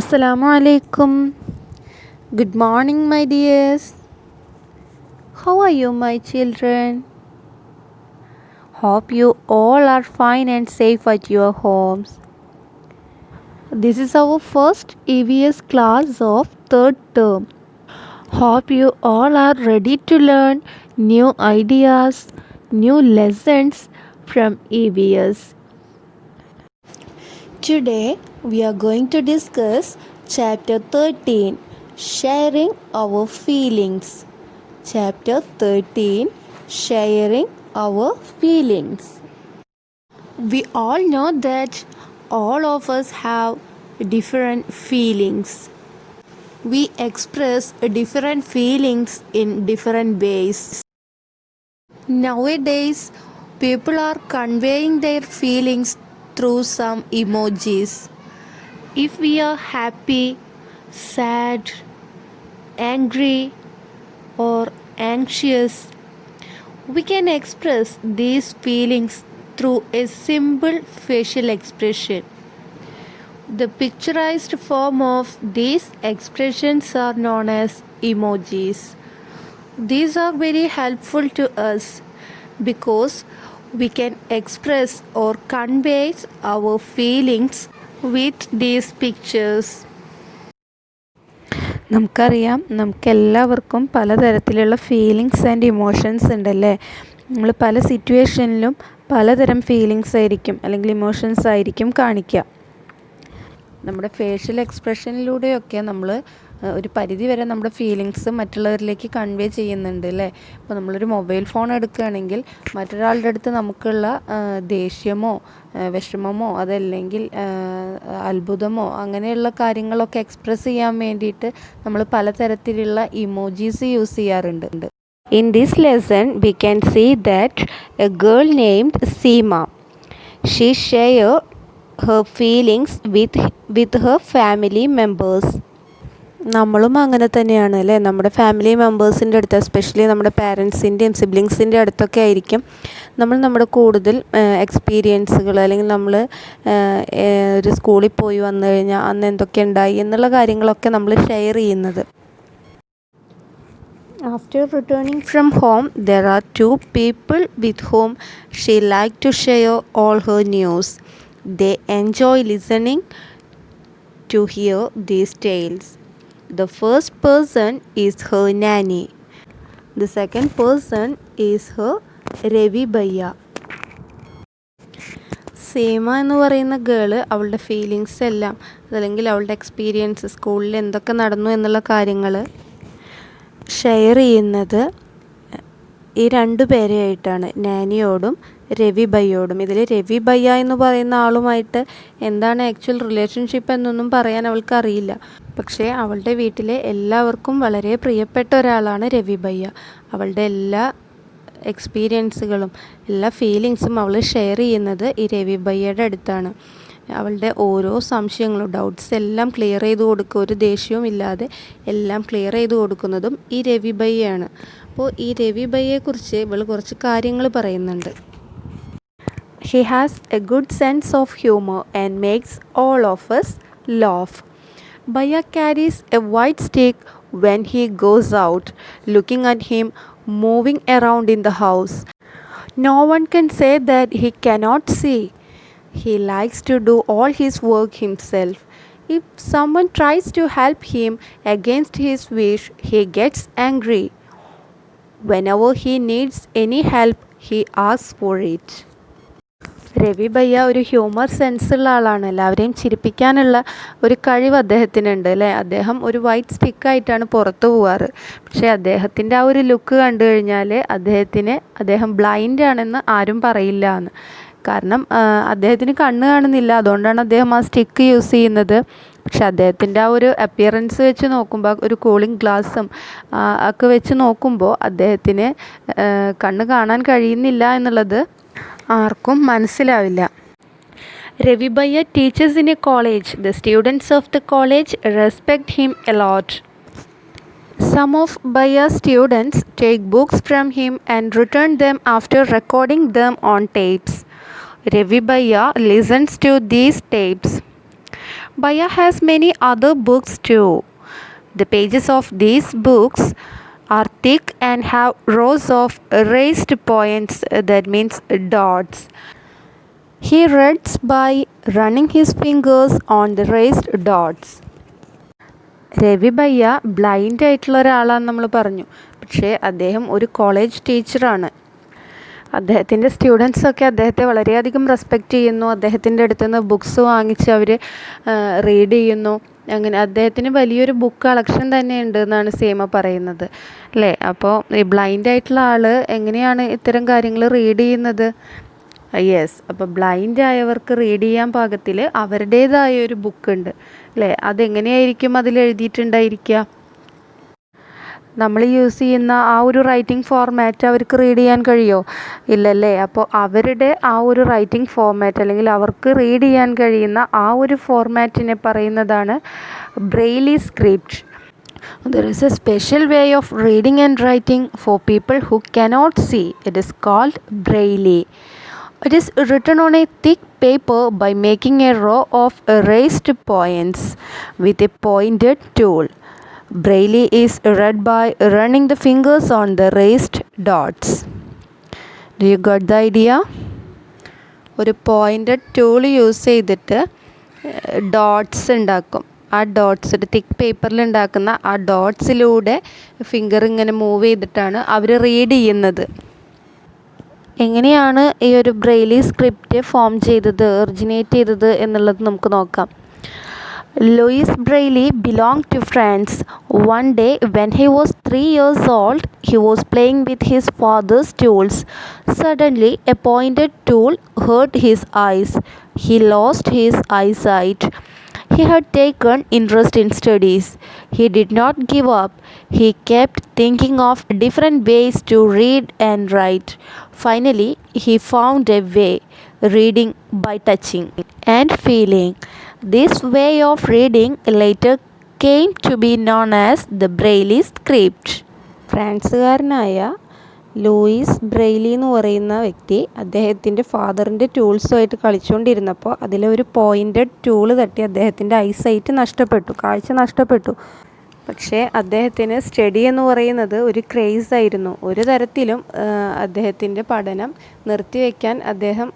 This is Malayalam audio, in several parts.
Assalamu alaikum. Good morning, my dears. How are you, my children? Hope you all are fine and safe at your homes. This is our first EVS class of third term. Hope you all are ready to learn new ideas, new lessons from EVS. Today we are going to discuss chapter 13, sharing our feelings. Chapter 13, sharing our feelings. We all know that all of us have different feelings. We express different feelings in different ways. Nowadays, people are conveying their feelings through some emojis. If we are happy, sad, angry, or anxious, we can express these feelings through a simple facial expression. The picturized form of these expressions are known as emojis. These are very helpful to us because we can express or convey our feelings with these pictures. നമുക്കറിയാം, നമുക്കെല്ലാവർക്കും പലതരത്തിലുള്ള ഫീലിങ്സ് ആൻഡ് ഇമോഷൻസ് ഉണ്ടല്ലേ. നമ്മൾ പല സിറ്റുവേഷനിലും പലതരം ഫീലിങ്സ് ആയിരിക്കും അല്ലെങ്കിൽ ഇമോഷൻസ് ആയിരിക്കും കാണിക്കുക. നമ്മുടെ ഫേഷ്യൽ എക്സ്പ്രഷനിലൂടെയൊക്കെ നമ്മൾ ഒരു പരിധി വരെ നമ്മുടെ ഫീലിങ്സ് മറ്റുള്ളവരിലേക്ക് കൺവേ ചെയ്യുന്നുണ്ട് അല്ലേ. ഇപ്പോൾ നമ്മളൊരു മൊബൈൽ ഫോൺ എടുക്കുകയാണെങ്കിൽ മറ്റൊരാളുടെ അടുത്ത് നമുക്കുള്ള ദേഷ്യമോ വിഷമമോ അതല്ലെങ്കിൽ അത്ഭുതമോ അങ്ങനെയുള്ള കാര്യങ്ങളൊക്കെ എക്സ്പ്രസ് ചെയ്യാൻ വേണ്ടിയിട്ട് നമ്മൾ പലതരത്തിലുള്ള ഇമോജീസ് യൂസ് ചെയ്യാറുണ്ട്. In this lesson we can see that a girl named Seema, she shared her feelings with her family members. നമ്മളും അങ്ങനെ തന്നെയാണ് അല്ലേ. നമ്മുടെ ഫാമിലി മെമ്പേഴ്സിൻ്റെ അടുത്ത്, എസ്പെഷ്യലി നമ്മുടെ പാരൻസിൻ്റെയും സിബ്ലിങ്സിൻ്റെ അടുത്തൊക്കെ ആയിരിക്കും നമ്മുടെ കൂടുതൽ എക്സ്പീരിയൻസുകൾ അല്ലെങ്കിൽ നമ്മൾ ഒരു സ്കൂളിൽ പോയി വന്നു കഴിഞ്ഞാൽ അന്ന് എന്തൊക്കെ ഉണ്ടായി എന്നുള്ള കാര്യങ്ങളൊക്കെ നമ്മൾ ഷെയർ ചെയ്യുന്നത്. After returning from home, there are two people with whom she liked to share all her news. They enjoy listening to hear these tales. The first person is her nanny. The second person is her Ravi ഭയ്യ. Seema എന്ന് പറയുന്ന ഗേള് അവളുടെ ഫീലിങ്സ് എല്ലാം അതല്ലെങ്കിൽ അവളുടെ എക്സ്പീരിയൻസ് സ്കൂളിൽ എന്തൊക്കെ നടന്നു എന്നുള്ള കാര്യങ്ങൾ ഷെയർ ചെയ്യുന്നത് ഈ രണ്ടു പേരെയായിട്ടാണ്, നാനിയോടും രവി ഭയ്യോടും. ഇതിൽ രവി ഭയ്യ എന്ന് പറയുന്ന ആളുമായിട്ട് എന്താണ് ആക്ച്വൽ റിലേഷൻഷിപ്പ് എന്നൊന്നും പറയാൻ അവൾക്ക് അറിയില്ല. പക്ഷേ അവളുടെ വീട്ടിലെ എല്ലാവർക്കും വളരെ പ്രിയപ്പെട്ട ഒരാളാണ് രവി ഭയ്യ. അവളുടെ എല്ലാ എക്സ്പീരിയൻസുകളും എല്ലാ ഫീലിങ്സും അവൾ ഷെയർ ചെയ്യുന്നത് ഈ രവി ഭയ്യയുടെ അടുത്താണ്. അവളുടെ ഓരോ സംശയങ്ങളും ഡൗട്ട്സ് എല്ലാം ക്ലിയർ ചെയ്ത് കൊടുക്കുക, ഒരു ദേഷ്യവും ഇല്ലാതെ എല്ലാം ക്ലിയർ ചെയ്ത് കൊടുക്കുന്നതും ഈ രവി ഭയ്യയാണ്. അപ്പോൾ ഈ രവി ഭയ്യയെക്കുറിച്ച് ഇവൾ കുറച്ച് കാര്യങ്ങൾ പറയുന്നുണ്ട്. He has a good sense of humor and makes all of us laugh. Bhaiya carries a white stick when he goes out. Looking at him moving around in the house, no one can say that he cannot see. He likes to do all his work himself. If someone tries to help him against his wish, he gets angry. Whenever he needs any help, he asks for it. Ravi ഭയ്യ ഒരു ഹ്യൂമർ സെൻസുള്ള ആളാണ്. എല്ലാവരെയും ചിരിപ്പിക്കാനുള്ള ഒരു കഴിവ് അദ്ദേഹത്തിനുണ്ട് അല്ലേ. അദ്ദേഹം ഒരു വൈറ്റ് സ്റ്റിക്കായിട്ടാണ് പുറത്തു പോവാറ്. പക്ഷേ അദ്ദേഹത്തിൻ്റെ ആ ഒരു ലുക്ക് കണ്ടു കഴിഞ്ഞാൽ അദ്ദേഹം ബ്ലൈൻഡ് ആണെന്ന് ആരും പറയില്ല എന്ന്. കാരണം അദ്ദേഹത്തിന് കണ്ണ് കാണുന്നില്ല, അതുകൊണ്ടാണ് അദ്ദേഹം ആ സ്റ്റിക്ക് യൂസ് ചെയ്യുന്നത്. പക്ഷെ അദ്ദേഹത്തിൻ്റെ ആ ഒരു അപ്പിയറൻസ് വെച്ച് നോക്കുമ്പോൾ, ഒരു കൂളിംഗ് ഗ്ലാസും ഒക്കെ വെച്ച് നോക്കുമ്പോൾ അദ്ദേഹത്തിന് കണ്ണ് കാണാൻ കഴിയുന്നില്ല എന്നുള്ളത് ആർക്കും മനസ്സിലാവില്ല. Ravi Bhaiya teachers in a college. The students of the college respect him a lot. Some of Bhaiya's students take books from him and return them after recording them on tapes. Ravi Bhaiya listens to these tapes. Baya has many other books too. The pages of these books are thick and have rows of raised points, that means dots. He reads by running his fingers on the raised dots. Ravi Bhaiya blind ആയിട്ടുള്ള ഒരാളാണെന്ന് നമ്മൾ പറഞ്ഞു. പക്ഷേ അദ്ദേഹം ഒരു കോളേജ് ടീച്ചറാണ്. അദ്ദേഹത്തിൻ്റെ സ്റ്റുഡൻസൊക്കെ അദ്ദേഹത്തെ വളരെയധികം റെസ്പെക്റ്റ് ചെയ്യുന്നു. അദ്ദേഹത്തിൻ്റെ അടുത്ത് നിന്ന് ബുക്സ് വാങ്ങിച്ച് അവർ റീഡ് ചെയ്യുന്നു. അങ്ങനെ അദ്ദേഹത്തിന് വലിയൊരു ബുക്ക് കളക്ഷൻ തന്നെ ഉണ്ട് എന്നാണ് സീമ പറയുന്നത് അല്ലേ. അപ്പോൾ ഈ ബ്ലൈൻഡ് ആയിട്ടുള്ള ആൾ എങ്ങനെയാണ് ഇത്തരം കാര്യങ്ങൾ റീഡ് ചെയ്യുന്നത്? യെസ്, അപ്പോൾ ബ്ലൈൻഡ് ആയവർക്ക് റീഡ് ചെയ്യാൻ പാകത്തിൽ അവരുടേതായ ഒരു ബുക്ക് ഉണ്ട് അല്ലേ. അതെങ്ങനെയായിരിക്കും അതിൽ എഴുതിയിട്ടുണ്ടായിരിക്കുക? നമ്മൾ യൂസ് ചെയ്യുന്ന ആ ഒരു റൈറ്റിംഗ് ഫോർമാറ്റ് അവർക്ക് റീഡ് ചെയ്യാൻ കഴിയുമോ? ഇല്ലല്ലേ. അപ്പോൾ അവരുടെ ആ ഒരു റൈറ്റിംഗ് ഫോർമാറ്റ് അല്ലെങ്കിൽ അവർക്ക് റീഡ് ചെയ്യാൻ കഴിയുന്ന ആ ഒരു ഫോർമാറ്റിനെ പറയുന്നതാണ് Braille script. There is a special way of reading and writing for people who cannot see. It is called Braille. It is written on a thick paper by making a row of erased points with a pointed tool. Braille is read by running the fingers on the raised dots. Do you got the idea? ഒരു പോയിൻറ്റഡ് ടൂൾ യൂസ് ചെയ്തിട്ട് ഡോട്ട്സ് ഉണ്ടാക്കും. ആ ഡോട്ട്സ് ഒരു തിക്ക് പേപ്പറിൽ ഉണ്ടാക്കുന്ന ആ ഡോട്ട്സിലൂടെ ഫിംഗർ ഇങ്ങനെ മൂവ് ചെയ്തിട്ടാണ് അവർ റീഡ് ചെയ്യുന്നത്. എങ്ങനെയാണ് ഈ ഒരു ബ്രെയിലി സ്ക്രിപ്റ്റ് ഫോം ചെയ്തത്, ഒറിജിനേറ്റ് ചെയ്തത് എന്നുള്ളത് നമുക്ക് നോക്കാം. Louis Braille belonged to France. One day, when he was 3 years old, he was playing with his father's tools. Suddenly, a pointed tool hurt his eyes. He lost his eyesight. He had taken interest in studies. He did not give up. He kept thinking of different ways to read and write. Finally, he found a way, reading by touching and feeling. This way of reading later came to be known as the Braille script. ഫ്രാൻസുകാരനായ ലൂയിസ് ബ്രെയിലി എന്ന് പറയുന്ന വ്യക്തി അദ്ദേഹത്തിൻ്റെ ഫാദറിൻ്റെ ടൂൾസുമായിട്ട് കളിച്ചുകൊണ്ടിരുന്നപ്പോൾ അതിലൊരു പോയിൻറ്റഡ് ടൂള് തട്ടി അദ്ദേഹത്തിൻ്റെ ഐസൈറ്റ് നഷ്ടപ്പെട്ടു, കാഴ്ച നഷ്ടപ്പെട്ടു. പക്ഷേ അദ്ദേഹത്തിന് സ്റ്റഡി എന്ന് പറയുന്നത് ഒരു ക്രേസ് ആയിരുന്നു. ഒരു തരത്തിലും അദ്ദേഹത്തിൻ്റെ പഠനം നിർത്തിവെക്കാൻ അദ്ദേഹം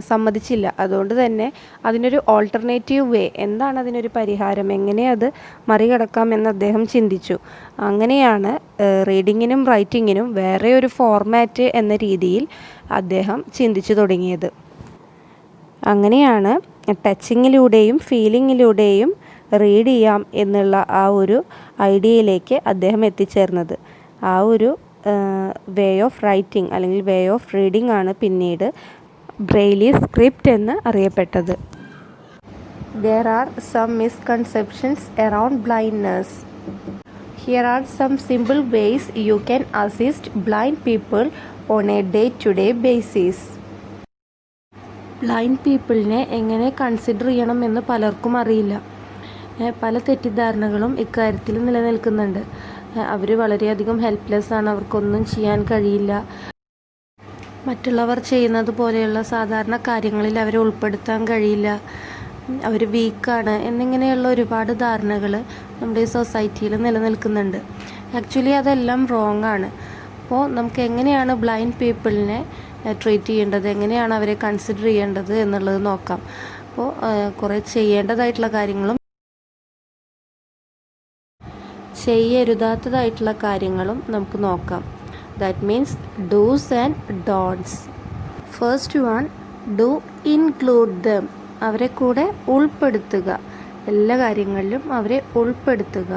സമ്മതിച്ചില്ല. അതുകൊണ്ട് തന്നെ അതിനൊരു ഓൾട്ടർനേറ്റീവ് വേ, എന്താണ് അതിനൊരു പരിഹാരം, എങ്ങനെ അത് മറികടക്കാമെന്ന് അദ്ദേഹം ചിന്തിച്ചു. അങ്ങനെയാണ് റീഡിങ്ങിനും റൈറ്റിങ്ങിനും വേറെ ഒരു ഫോർമാറ്റ് എന്ന രീതിയിൽ അദ്ദേഹം ചിന്തിച്ചു തുടങ്ങിയത്. അങ്ങനെയാണ് ടച്ചിങ്ങിലൂടെയും ഫീലിങ്ങിലൂടെയും റീഡ് ചെയ്യാം എന്നുള്ള ആ ഒരു ഐഡിയയിലേക്ക് അദ്ദേഹം എത്തിച്ചേർന്നത്. ആ ഒരു വേ ഓഫ് റൈറ്റിംഗ് അല്ലെങ്കിൽ വേ ഓഫ് റീഡിംഗ് ആണ് പിന്നീട് ബ്രെയിലി സ്ക്രിപ്റ്റ് എന്ന് അറിയപ്പെട്ടത്. There are some misconceptions around blindness. Here are some simple ways you can assist blind people on a day-to-day basis. Blind പീപ്പിളിനെ എങ്ങനെ കൺസിഡർ ചെയ്യണമെന്ന് പലർക്കും അറിയില്ല. പല തെറ്റിദ്ധാരണകളും ഇക്കാര്യത്തിൽ നിലനിൽക്കുന്നുണ്ട്. അവർ വളരെയധികം ഹെൽപ്ലെസ് ആണ്, അവർക്കൊന്നും ചെയ്യാൻ കഴിയില്ല, മറ്റുള്ളവർ ചെയ്യുന്നത് പോലെയുള്ള സാധാരണ കാര്യങ്ങളിൽ അവരെ ഉൾപ്പെടുത്താൻ കഴിയില്ല, അവർ വീക്കാണ് എന്നിങ്ങനെയുള്ള ഒരുപാട് ധാരണകൾ നമ്മുടെ ഈ സൊസൈറ്റിയിൽ നിലനിൽക്കുന്നുണ്ട്. ആക്ച്വലി അതെല്ലാം റോങ് ആണ്. അപ്പോൾ നമുക്ക് എങ്ങനെയാണ് ബ്ലൈൻഡ് പീപ്പിളിനെ ട്രീറ്റ് ചെയ്യേണ്ടത്, എങ്ങനെയാണ് അവരെ കൺസിഡർ ചെയ്യേണ്ടത് എന്നുള്ളത് നോക്കാം. അപ്പോൾ കുറേ ചെയ്യേണ്ടതായിട്ടുള്ള കാര്യങ്ങളും ചെയ്യരുതാത്തതായിട്ടുള്ള കാര്യങ്ങളും നമുക്ക് നോക്കാം. That means do's and don'ts. First one, do include them. അവരെ കൂടെ ഉൾപ്പെടുത്തുക, എല്ലാ കാര്യങ്ങളിലും അവരെ ഉൾപ്പെടുത്തുക.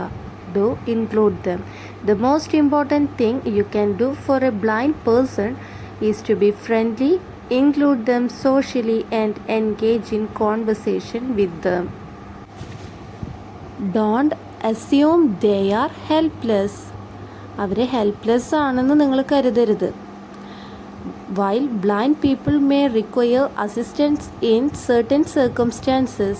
Do include them. The most important thing you can do for a blind person is to be friendly, include them socially and engage in conversation with them. Don't assume they are helpless. അവരെ ഹെൽപ്ലെസ് ആണെന്ന് നിങ്ങൾ കരുതരുത്. While blind people may require assistance in certain circumstances,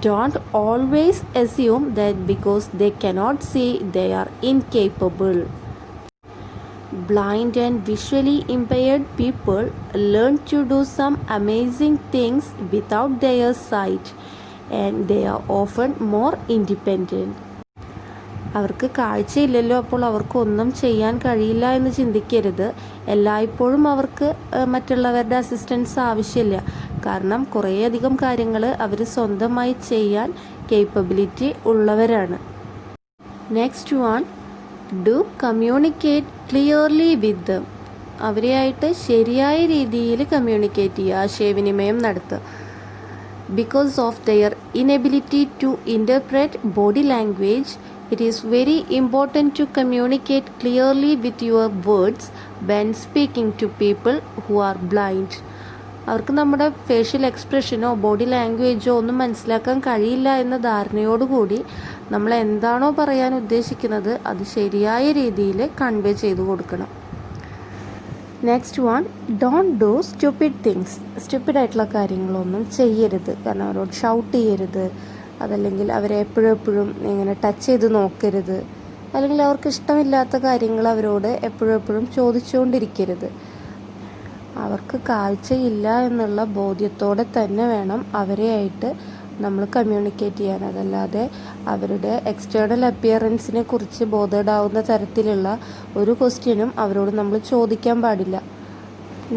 don't always assume that because they cannot see they are incapable. Blind and visually impaired people learn to do some amazing things without their sight. and they are often more independent. അവർക്ക് കാഴ്ചയില്ലല്ലോ, അപ്പോൾ അവർക്ക് ഒന്നും ചെയ്യാൻ കഴിയില്ല എന്ന് ചിന്തിക്കരുത്. എല്ലായ്പ്പോഴും അവർക്ക് മറ്റുള്ളവരുടെ അസിസ്റ്റൻസ് ആവശ്യമില്ല. കാരണം കുറേയധികം കാര്യങ്ങൾ അവർ സ്വന്തമായി ചെയ്യാൻ കേപ്പബിലിറ്റി ഉള്ളവരാണ്. Next one, do communicate clearly with them. അവരെയായിട്ട് ശരിയായ രീതിയിൽ കമ്മ്യൂണിക്കേറ്റ് ചെയ്യുക, ആശയവിനിമയം നടത്തുക. Because of their inability to interpret body language, it is very important to communicate clearly with your words when speaking to people who are blind. അവർക്ക് നമ്മുടെ ഫേഷ്യൽ എക്സ്പ്രഷനോ ബോഡി ലാംഗ്വേജോ ഒന്നും മനസ്സിലാക്കാൻ കഴിയില്ല എന്ന ധാരണയോടുകൂടി നമ്മൾ എന്താണോ പറയാൻ ഉദ്ദേശിക്കുന്നത് അത് ശരിയായ രീതിയിൽ കൺവേ ചെയ്തു കൊടുക്കണം. Next one, don't do stupid things. സ്റ്റുപ്പിഡായിട്ടുള്ള കാര്യങ്ങളൊന്നും ചെയ്യരുത്. കാരണം അവരോട് ഷൗട്ട് ചെയ്യരുത്, അതല്ലെങ്കിൽ അവരെ എപ്പോഴും ഇങ്ങനെ ടച്ച് ചെയ്ത് നോക്കരുത്, അല്ലെങ്കിൽ അവർക്ക് ഇഷ്ടമില്ലാത്ത കാര്യങ്ങൾ അവരോട് എപ്പോഴും ചോദിച്ചുകൊണ്ടിരിക്കരുത്. അവർക്ക് കാഴ്ചയില്ല എന്നുള്ള ബോധ്യത്തോടെ തന്നെ വേണം അവരെയായിട്ട് നമ്മൾ കമ്മ്യൂണിക്കേറ്റ് ചെയ്യാൻ. അതല്ലാതെ അവരുടെ എക്സ്റ്റേണൽ അപ്പിയറൻസിനെ കുറിച്ച് ബോധേഡാവുന്ന തരത്തിലുള്ള ഒരു ക്വസ്റ്റ്യനും അവരോട് നമ്മൾ ചോദിക്കാൻ പാടില്ല.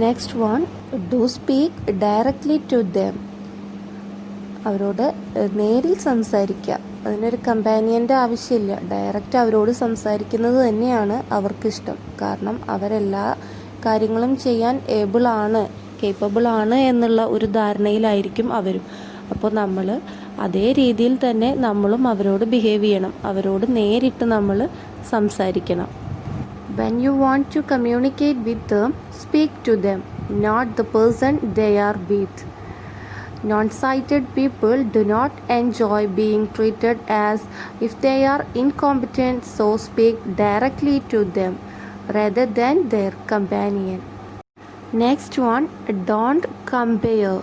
Next one, do speak directly to them. അവരോട് നേരിൽ സംസാരിക്കുക. അതിനൊരു കമ്പാനിയൻ്റെ ആവശ്യമില്ല. ഡയറക്റ്റ് അവരോട് സംസാരിക്കുന്നത് തന്നെയാണ് അവർക്കിഷ്ടം. കാരണം അവരെല്ലാ കാര്യങ്ങളും ചെയ്യാൻ കേപ്പബിൾ ആണ് എന്നുള്ള ഒരു ധാരണയിലായിരിക്കും അവരും. അപ്പോൾ നമ്മൾ അതേ രീതിയിൽ തന്നെ നമ്മളും അവരോട് ബിഹേവ് ചെയ്യണം. അവരോട് നേരിട്ട് നമ്മൾ സംസാരിക്കണം. When you want to communicate with them, speak to them, not the person they are with. Non-sighted people do not enjoy being treated as if they are incompetent, so speak directly to them rather than their companion. Next one, don't compare.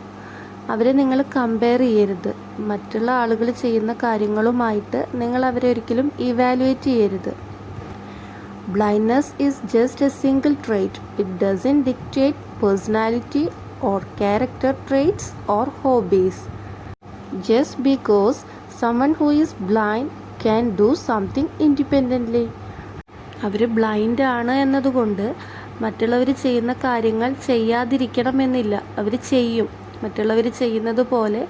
അവരെ നിങ്ങൾ കമ്പയർ ചെയ്യരുത്. മറ്റുള്ള ആളുകൾ ചെയ്യുന്ന കാര്യങ്ങളുമായിട്ട് നിങ്ങൾ അവരെ ഒരിക്കലും ഇവാലുവേറ്റ് ചെയ്യരുത്. Blindness is just A single trait. It doesn't dictate personality or character traits or hobbies. Just because someone who is blind can do something independently. അവർ ബ്ലൈൻഡ് ആണ് എന്നതുകൊണ്ട് മറ്റുള്ളവർ ചെയ്യുന്ന കാര്യങ്ങൾ ചെയ്യാതിരിക്കണമെന്നില്ല. അവർ ചെയ്യും, മറ്റുള്ളവർ ചെയ്യുന്നത് പോലെ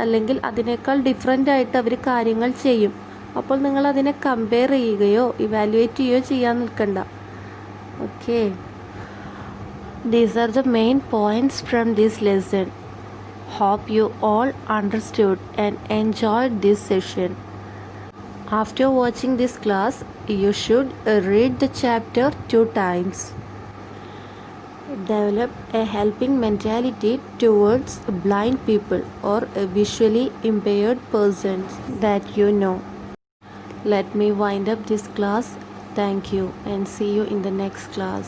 അല്ലെങ്കിൽ അതിനേക്കാൾ ഡിഫറെൻ്റ് ആയിട്ട് അവർ കാര്യങ്ങൾ ചെയ്യും. അപ്പോൾ നിങ്ങൾ അതിനെ കമ്പയർ ചെയ്യുകയോ ഇവാലുവേറ്റ് ചെയ്യുകയോ ചെയ്യാൻ നിൽക്കണ്ട. Okay, these are the main points from this lesson. Hope you all understood and enjoyed this session. After watching this class, you should read the chapter 2 times. Develop a helping mentality towards blind people or visually impaired persons that you know. Let me wind up this class. Thank you and see you in the next class.